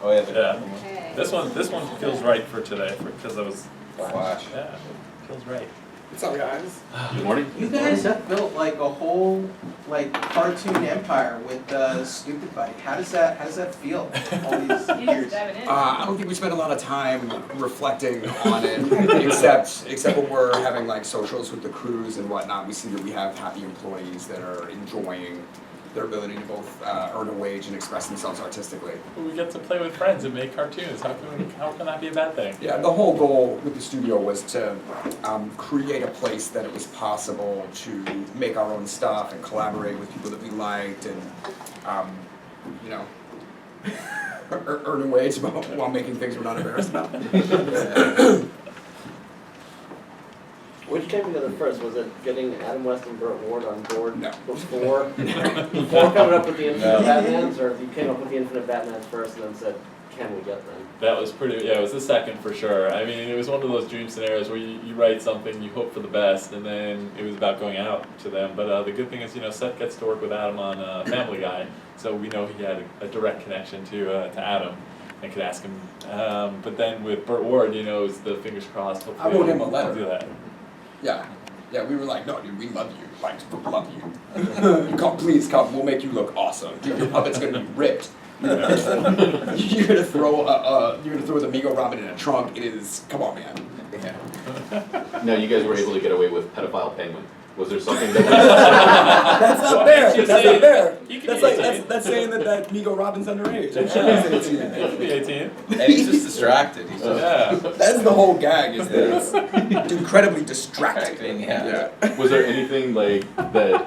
Oh yeah. Okay. This one feels right for today because I was. Flash. Yeah, it feels right. What's up, guys? Good morning. You guys have built like a whole like cartoon empire with Stupid Bike. How does that feel? All these years. I don't think we spent a lot of time reflecting on it, except when we're having like socials with the crews and whatnot. We see that we have happy employees that are enjoying their ability to both earn a wage and express themselves artistically. We get to play with friends and make cartoons. How can that be a bad thing? Yeah, the whole goal with the studio was to create a place that it was possible to make our own stuff and collaborate with people that we liked and, you know, earn a wage while making things we're not embarrassed about. Which came together first? Was it getting Adam West and Burt Ward on board No. before coming up with the Infinite Batmans, or you came up with the Infinite Batmans first and then said, can we get them? That was pretty. Yeah, it was the second for sure. I mean, it was one of those dream scenarios where you write something, you hope for the best, and then it was about going out to them. But the good thing is, Seth gets to work with Adam on Family Guy, so we know he had a direct connection to Adam. And could ask him. But then with Burt Ward, it was the fingers crossed. I wrote him a letter. I'll do that. Yeah, we were like, no, dude, we love you. Like, we love you. Please come. We'll make you look awesome. Dude, your puppet's gonna be ripped. You're gonna throw the Migo Robin in a trunk. It is. Come on, man. Yeah. Now, you guys were able to get away with pedophile penguin. Was there something that That's not fair. That's not fair. He can That's be like 18. that's saying that Migo Robin's underage. I'm sure he's 18. He could be 18. And he's just distracted. He's just Yeah. That's the whole gag. Is that it's incredibly distracting. Yeah. was there anything like that,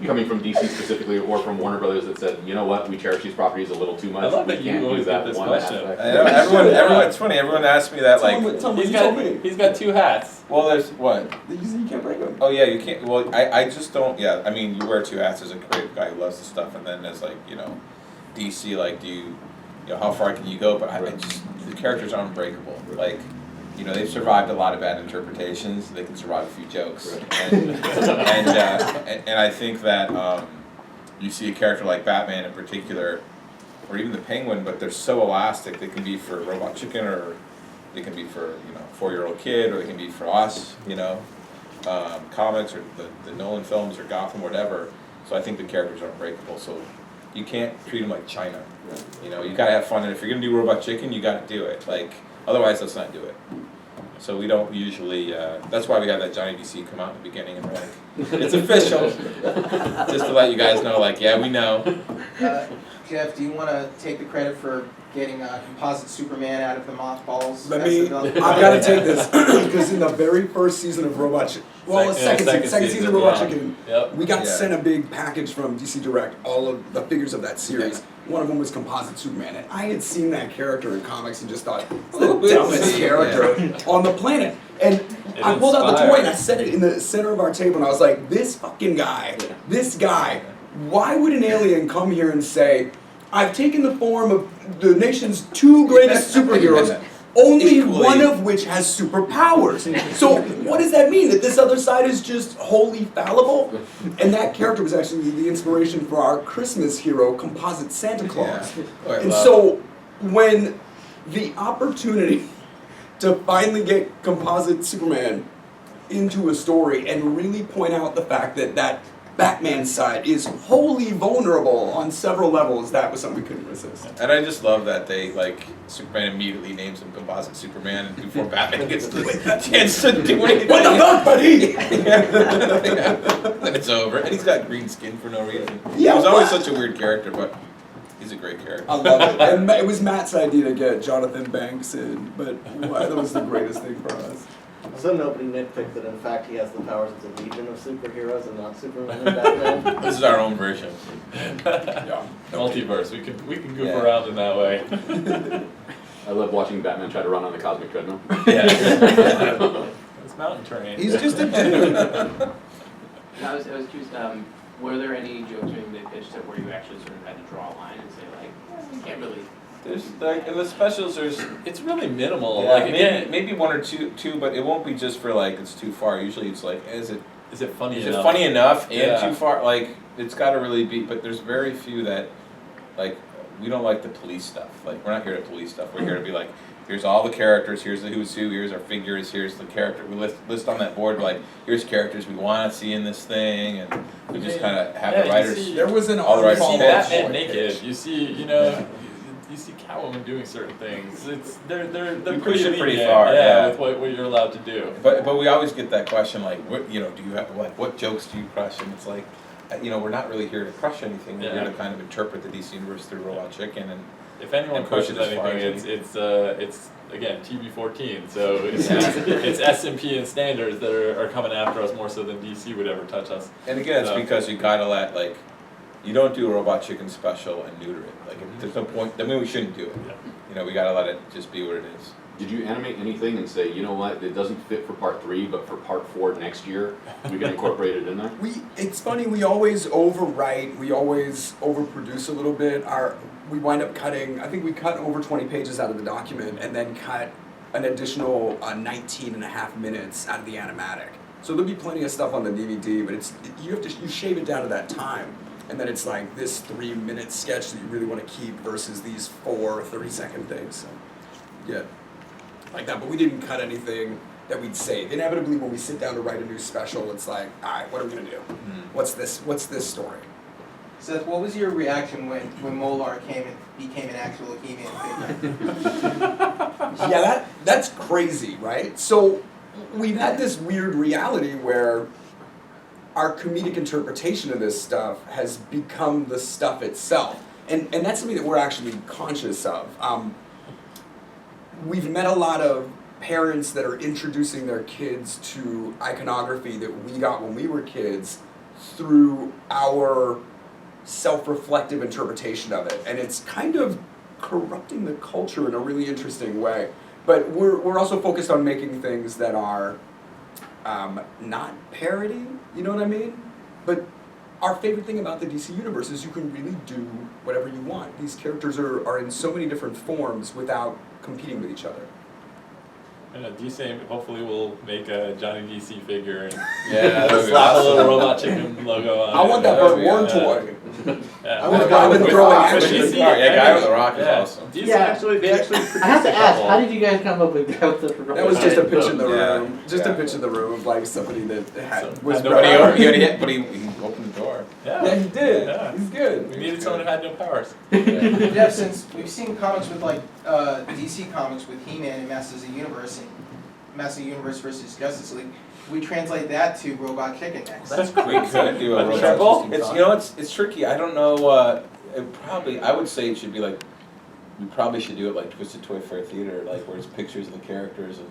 coming from DC specifically or from Warner Brothers that said, you know what, we cherish these properties a little too much. I love that we you can't always use get that this one question. aspect." I know, everyone, it's funny, everyone asks me that, like, Tell me what you told me. He's got two hats. well, there's what? You said you can't break them. Oh, yeah, you can't, well, I just don't, yeah, I mean, you wear two hats as a creative guy who loves the stuff, and then there's, like, DC, like, how far can you go? But I just, the characters are unbreakable. Like, they've survived a lot of bad interpretations, they can survive a few jokes. And I think that you see a character like Batman in particular, or even the Penguin, but they're so elastic. They can be for Robot Chicken, or they can be for, 4-year-old kid, or they can be for us, comics, or the Nolan films, or Gotham, whatever. So I think the characters are unbreakable. So you can't treat them like China. You gotta have fun, and if you're gonna do Robot Chicken, you gotta do it. Like, otherwise, let's not do it. So we don't usually. That's why we have that Johnny DC come out in the beginning and we're like, it's official, just to let you guys know. Like, yeah, we know. Geoff, do you want to take the credit for getting Composite Superman out of the mothballs? I've got to take this because in the very first season of Robot Chicken, second season of Robot Chicken, we got sent a big package from DC Direct, all of the figures of that series. One of them was Composite Superman, and I had seen that character in comics and just thought, it's the dumbest character on the planet. And I pulled out the toy and I set it in the center of our table, and I was like, this fucking guy, this guy, why would an alien come here and say, I've taken the form of the nation's two greatest superheroes, only one of which has superpowers. So what does that mean? That this other side is just wholly fallible? And that character was actually the inspiration for our Christmas hero, Composite Santa Claus. Yeah. And so when the opportunity to finally get Composite Superman into a story and really point out the fact that Batman side is wholly vulnerable on several levels, that was something we couldn't resist. And I just love that they, Superman immediately names him Composite Superman, and before Batman gets the chance to do anything. What the fuck, buddy? Then it's over. And he's got green skin for no reason. Yeah, he was always such a weird character, but he's a great character. I love it. And it was Matt's idea to get Jonathan Banks in, but that was the greatest thing for us. So nobody nitpicked that in fact he has the powers of the Legion of Superheroes and not Superman and Batman? This is our own version. Yeah. Multiverse. We can goof around in that way. I love watching Batman try to run on the cosmic treadmill. Yeah. It's mountain terrain. He's just a dude. I was curious, were there any jokes when they pitched it where you actually sort of had to draw a line and say, we can't really... There's in the specials. It's really minimal. Maybe one or two, but it won't be just for it's too far. Usually it's is it funny enough? enough? Funny enough and too far? It's got to really be. But there's very few that we don't like the police stuff. Like, we're not here to police stuff. We're here to be like, here's all the characters, here's the who's who, here's our figures, here's the character. We list on that board, like, here's characters we want to see in this thing, and we just kind of have the writers. There was an all the writers You see pitch. Batman naked. You see, you see Catwoman doing certain things. They're We pretty push it pretty lenient, far, yeah. with what you're allowed to do. But we always get that question, like, what, do you have, like, what jokes do you crush? And it's like, we're not really here to crush anything. We're here to kind of interpret the DC universe through Robot Chicken, and if anyone and push it crushes as far anything, as it's again TV-14. So it's S&P and standards that are coming after us more so than DC would ever touch us. And again, it's because you gotta let, like, you don't do a Robot Chicken special and neuter it. Like, there's no point. I mean, we shouldn't do it. Yeah. We gotta let it just be what it is. Did you animate anything and say, you know what, it doesn't fit for part 3, but for part 4 next year, we can incorporate it in there? It's funny, we always overwrite, we always overproduce a little bit. We wind up cutting, I think we cut over 20 pages out of the document and then cut an additional 19 and a half minutes out of the animatic. So there'll be plenty of stuff on the DVD, but you shave it down to that time. And then it's like this 3-minute sketch that you really want to keep versus these 4 30-second things. So, yeah, like that. But we didn't cut anything that we'd save. Inevitably, when we sit down to write a new special, it's like, all right, what are we gonna do? What's this story? Seth, what was your reaction when Molar became an actual He-Man figure? Yeah, that's crazy, right? So we've had this weird reality where our comedic interpretation of this stuff has become the stuff itself. And that's something that we're actually conscious of. We've met a lot of parents that are introducing their kids to iconography that we got when we were kids through our self-reflective interpretation of it. And it's kind of corrupting the culture in a really interesting way. But we're also focused on making things that are not parody, you know what I mean? But our favorite thing about the DC universe is you can really do whatever you want. These characters are in so many different forms without competing with each other. And DC hopefully will make a Johnny DC figure and Yeah, slap a little Robot Chicken logo on it. I want that Burt Warren toy. I want a guy with throwing action. Guy with the Rock is awesome. DC Yeah. they actually I have to ask, how did you guys come up with that? That was just a pitch in the Yeah. room. Just a Yeah. pitch in the room of like somebody that had was. had no But power. he opened the door. Yeah, he did. Yeah. He's good. We needed someone who had no powers. Geoff, since we've seen comics with like DC comics with He-Man and Masters of the Universe and Masters of the Universe versus Justice League, we translate that to Robot Chicken next. We could do a That's robot. triple? It's tricky. I don't know. I would say it should be like. We probably should do it like Twisted Toy Fair Theater, like where it's pictures of the characters, and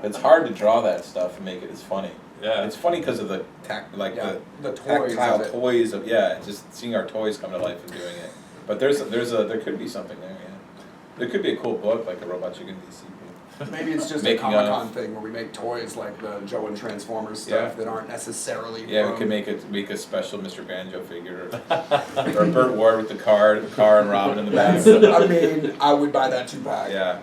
it's hard to draw that stuff and make it as funny. Yeah. It's funny because of the the toys tactile of it. toys of just seeing our toys come to life and doing it. But there could be something there. Yeah, there could be a cool book like a Robot Chicken DC book. Maybe it's just a Making Comic-Con thing where we make toys like the Joe and Transformers stuff Yeah. that aren't necessarily. Yeah, we from- could make a special Mr. Banjo figure, or Burt Ward with the car and Robin in the back. I mean, I would buy that 2-pack. Yeah.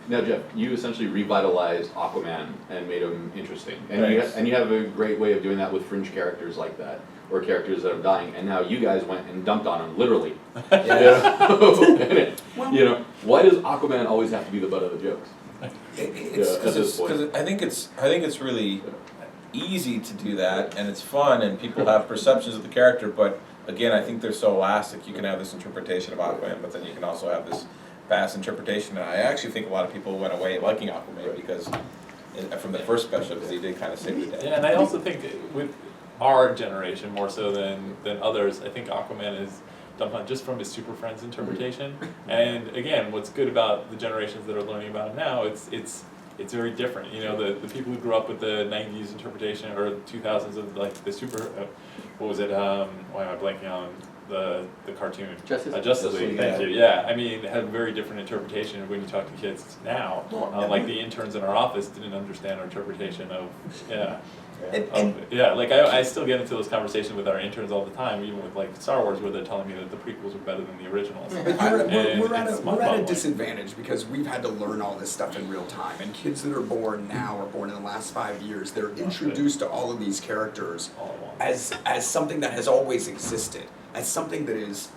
Now, Geoff, you essentially revitalized Aquaman and made him interesting. And Thanks. you have a great way of doing that with fringe characters like that, or characters that are dying. And now you guys went and dumped on him, literally. Why does Aquaman always have to be the butt of the jokes? Because I think it's really easy to do that, and it's fun, and people have perceptions of the character. But again, I think they're so elastic. You can have this interpretation of Aquaman, but then you can also have this vast interpretation. And I actually think a lot of people went away liking Aquaman because from the first special, because he did kind of save the day. Yeah, and I also think with our generation more so than others, I think Aquaman is dumped on just from his Super Friends interpretation. And again, what's good about the generations that are learning about him now, it's very different. The people who grew up with the '90s interpretation or the 2000s of like the super, what was it? Why am I blanking on the cartoon? Justice League. Thank you. Yeah, I mean, had a very different interpretation when you talk to kids now. Like the interns in our office didn't understand our interpretation of I still get into those conversations with our interns all the time, even with like Star Wars, where they're telling me that the prequels are better than the originals. But we're at a disadvantage because we've had to learn all this stuff in real time. And kids that are born now or born in the last 5 years, they're introduced to all of these characters as something that has always existed. as something that is,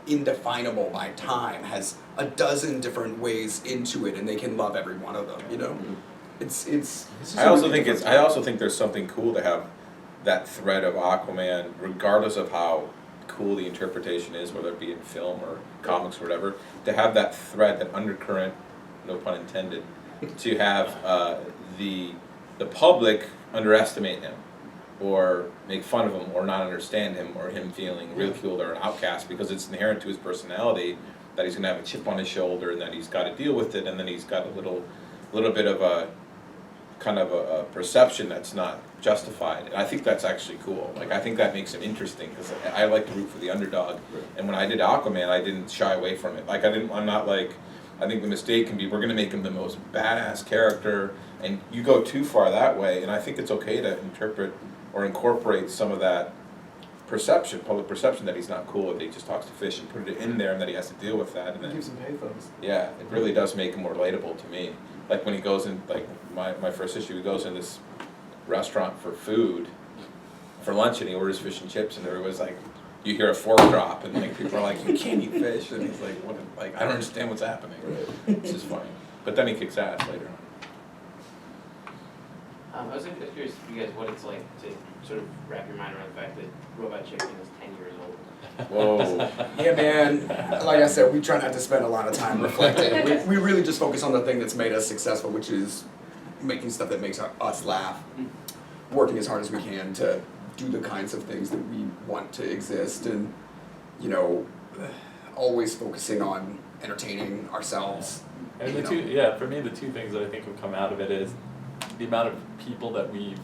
indefinable by time, has a dozen different ways into it, and they can love every one of them, It's just I a also really think different time. there's something cool to have that thread of Aquaman, regardless of how cool the interpretation is, whether it be in film or comics or whatever, to have that thread, that undercurrent, no pun intended, to have the public underestimate him, or make fun of him, or not understand him, or him feeling ridiculed or an outcast, because it's inherent to his personality that he's going to have a chip on his shoulder, and that he's got to deal with it, and then he's got a little bit of a kind of a perception that's not justified. And I think that's actually cool. Like, I think that makes him interesting, because I like to root for the underdog. And when I did Aquaman, I didn't shy away from it. Like, I'm not like, I think the mistake can be, we're going to make him the most badass character, and you go too far that way. And I think it's okay to interpret or incorporate some of that perception, public perception, that he's not cool, that he just talks to fish, and put it in there, and that he has to deal with that. And then, Give some pathos. yeah, it really does make him more relatable to me. Like when he goes in, like my first issue, he goes in this restaurant for food, for lunch, and he orders fish and chips, and everybody's like, you hear a fork drop, and like people are like, you can't eat fish, and he's like, what? Like, I don't understand what's happening. It's just funny. But then he kicks ass later on. I was curious, you guys, what it's like to sort of wrap your mind around the fact that Robot Chicken is 10 years old. Whoa. Yeah, man. Like I said, we try not to spend a lot of time reflecting. We really just focus on the thing that's made us successful, which is making stuff that makes us laugh, working as hard as we can to do the kinds of things that we want to exist, and always focusing on entertaining ourselves. And for me, the two things that I think have come out of it is the amount of people that we've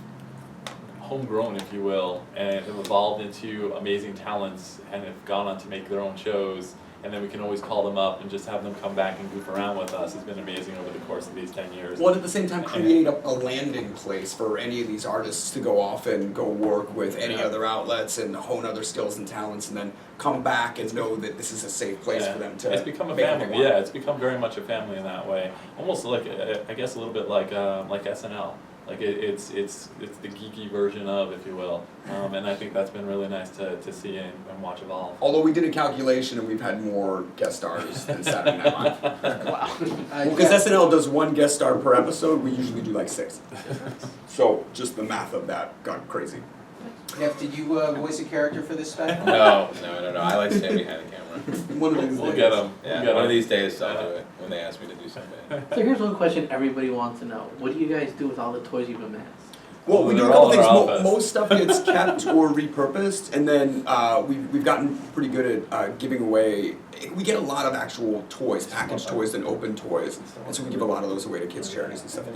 homegrown, if you will, and have evolved into amazing talents, and have gone on to make their own shows, and then we can always call them up and just have them come back and goof around with us. Has been amazing over the course of these 10 years. Well, at the same time, create a landing place for any of these artists to go off and go work with any other outlets and hone other skills and talents, and then come back and know that this is a safe place for them to. It's become a make what they family. want. Yeah, it's become very much a family in that way. Almost like, I guess, a little bit like SNL. Like it's the geeky version of, if you will, and I think that's been really nice to see and watch evolve. Although we did a calculation and we've had more guest stars than Saturday Night Live. Wow. Because SNL does one guest star per episode, we usually do like 6. So just the math of that got crazy. Geoff, did you voice a character for this special? No. I like staying behind the camera. One of these We'll days. get them. Yeah, one of these days I'll do it when they ask me to do something. So here's one question everybody wants to know. What do you guys do with all the toys you've amassed? Well, we do a They're couple all in things. our office. Most stuff gets kept or repurposed, and then we've gotten pretty good at giving away. We get a lot of actual toys, packaged toys and open toys, and so we give a lot of those away to kids' charities and stuff.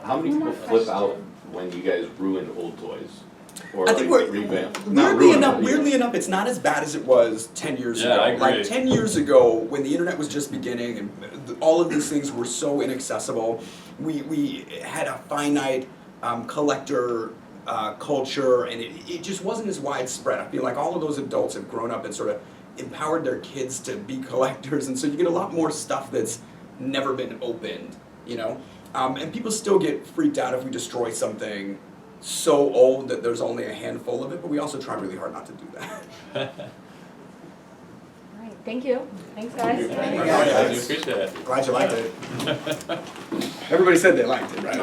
How many people flip out when you guys ruin old toys? Or I think like revamp? Not weirdly ruin, enough, but, weirdly enough, it's not as bad as it was 10 years Yeah, ago. I agree. Like 10 years ago, when the internet was just beginning and all of these things were so inaccessible, we had a finite collector culture, and it just wasn't as widespread. I feel like all of those adults have grown up and sort of empowered their kids to be collectors, and so you get a lot more stuff that's never been opened, and people still get freaked out if we destroy something so old that there's only a handful of it, but we also try really hard not to do that. All right, thank you. Thanks, guys. I do appreciate it. Glad you liked it. Everybody said they liked it, right?